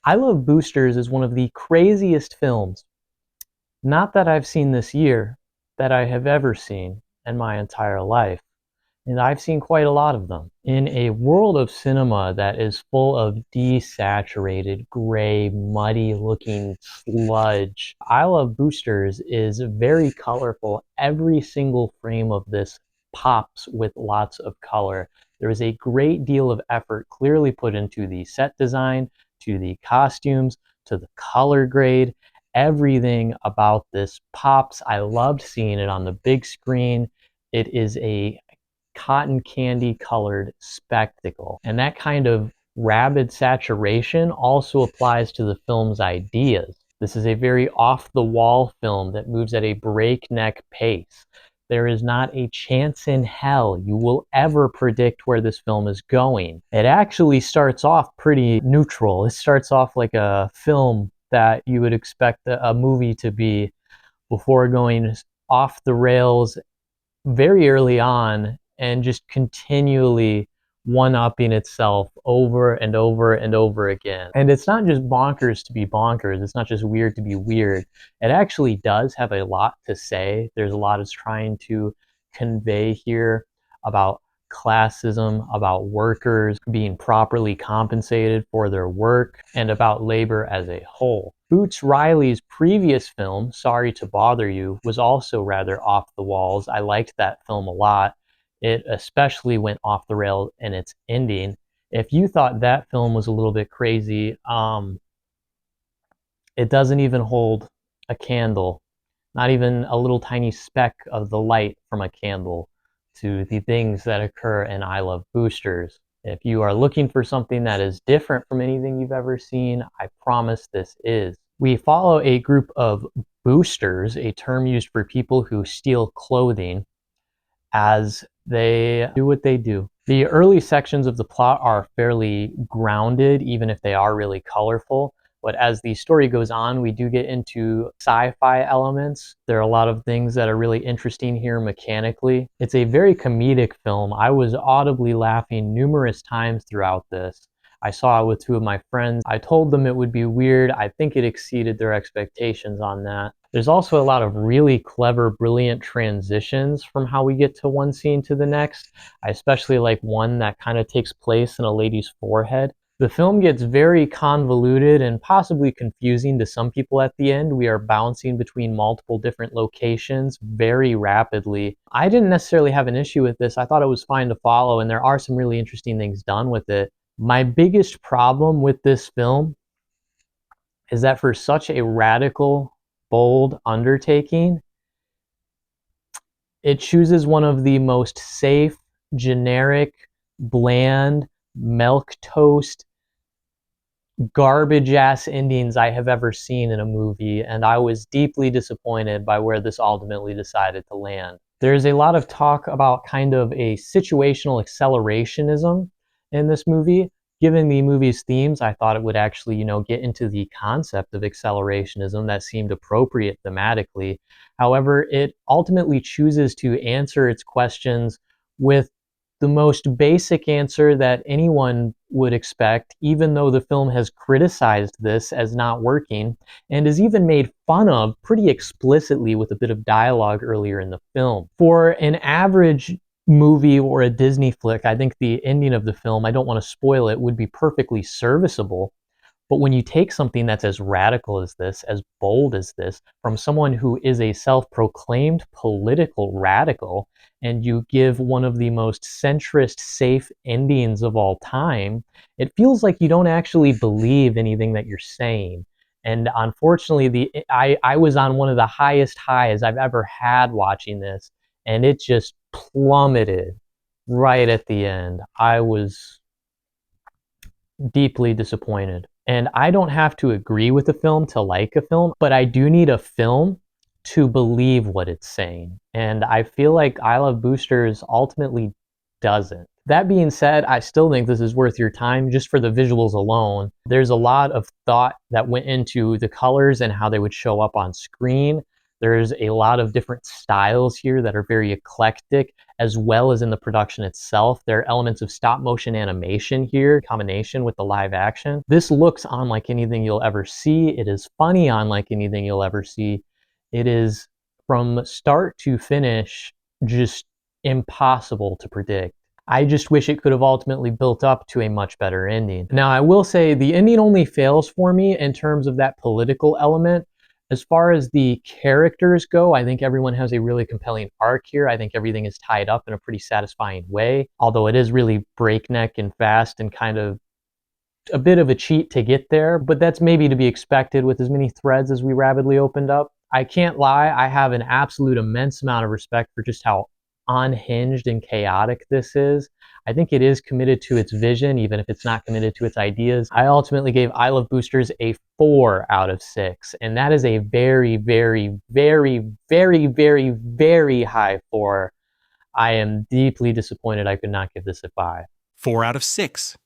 I Love Boosters is one of the craziest films, not that I've seen this year, that I have ever seen in my entire life. And I've seen quite a lot of them. In a world of cinema that is full of desaturated, gray, muddy looking sludge, I Love Boosters is very colorful. Every single frame of this pops with lots of color. There is a great deal of effort clearly put into the set design, to the costumes, to the color grade. Everything about this pops. I loved seeing it on the big screen. It is a cotton candy colored spectacle. And that kind of rabid saturation also applies to the film's ideas. This is a very off the wall film that moves at a breakneck pace. There is not a chance in hell you will ever predict where this film is going. It actually starts off pretty neutral. It starts off like a film that you would expect a movie to be before going off the rails very early on and just continually one-upping itself over and over and over again. And it's not just bonkers to be bonkers. It's not just weird to be weird. It actually does have a lot to say. There's a lot it's trying to convey here about classism, about workers being properly compensated for their work, and about labor as a whole. Boots Riley's previous film, Sorry to Bother You, was also rather off the walls. I liked that film a lot. It especially went off the rails in its ending. If you thought that film was a little bit crazy, it doesn't even hold a candle, not even a little tiny speck of the light from a candle to the things that occur in I Love Boosters. If you are looking for something that is different from anything you've ever seen, I promise this is. We follow a group of boosters, a term used for people who steal clothing, as they do what they do. The early sections of the plot are fairly grounded, even if they are really colorful. But as the story goes on, we do get into sci-fi elements. There are a lot of things that are really interesting here mechanically. It's a very comedic film. I was audibly laughing numerous times throughout this. I saw it with two of my friends. I told them it would be weird. I think it exceeded their expectations on that. There's also a lot of really clever, brilliant transitions from how we get to one scene to the next. I especially like one that kind of takes place in a lady's forehead. The film gets very convoluted and possibly confusing to some people at the end. We are bouncing between multiple different locations very rapidly. I didn't necessarily have an issue with this. I thought it was fine to follow, and there are some really interesting things done with it. My biggest problem with this film is that for such a radical, bold undertaking, it chooses one of the most safe, generic, bland, milquetoast, garbage ass endings I have ever seen in a movie, and I was deeply disappointed by where this ultimately decided to land. There's a lot of talk about kind of a situational accelerationism in this movie. Given the movie's themes, I thought it would actually, get into the concept of accelerationism that seemed appropriate thematically. However, it ultimately chooses to answer its questions with the most basic answer that anyone would expect, even though the film has criticized this as not working and is even made fun of pretty explicitly with a bit of dialogue earlier in the film. For an average movie or a Disney flick, I think the ending of the film, I don't want to spoil it, would be perfectly serviceable. But when you take something that's as radical as this, as bold as this, from someone who is a self-proclaimed political radical, and you give one of the most centrist, safe endings of all time, it feels like you don't actually believe anything that you're saying. And unfortunately, I was on one of the highest highs I've ever had watching this, and it just plummeted right at the end. I was deeply disappointed. And I don't have to agree with a film to like a film, but I do need a film to believe what it's saying. And I feel like I Love Boosters ultimately doesn't. That being said, I still think this is worth your time just for the visuals alone. There's a lot of thought that went into the colors and how they would show up on screen. There's a lot of different styles here that are very eclectic, as well as in the production itself. There are elements of stop motion animation here, in combination with the live action. This looks unlike anything you'll ever see. It is funny unlike anything you'll ever see. It is, from start to finish, just impossible to predict. I just wish it could have ultimately built up to a much better ending. Now, I will say the ending only fails for me in terms of that political element. As far as the characters go, I think everyone has a really compelling arc here. I think everything is tied up in a pretty satisfying way, although it is really breakneck and fast and kind of a bit of a cheat to get there, but that's maybe to be expected with as many threads as we rapidly opened up. I can't lie, I have an absolute immense amount of respect for just how unhinged and chaotic this is. I think it is committed to its vision, even if it's not committed to its ideas. I ultimately gave I Love Boosters a 4 out of 6, and that is a very, very, very, very, very, very high 4. I am deeply disappointed I could not give this a 5. 4 out of 6.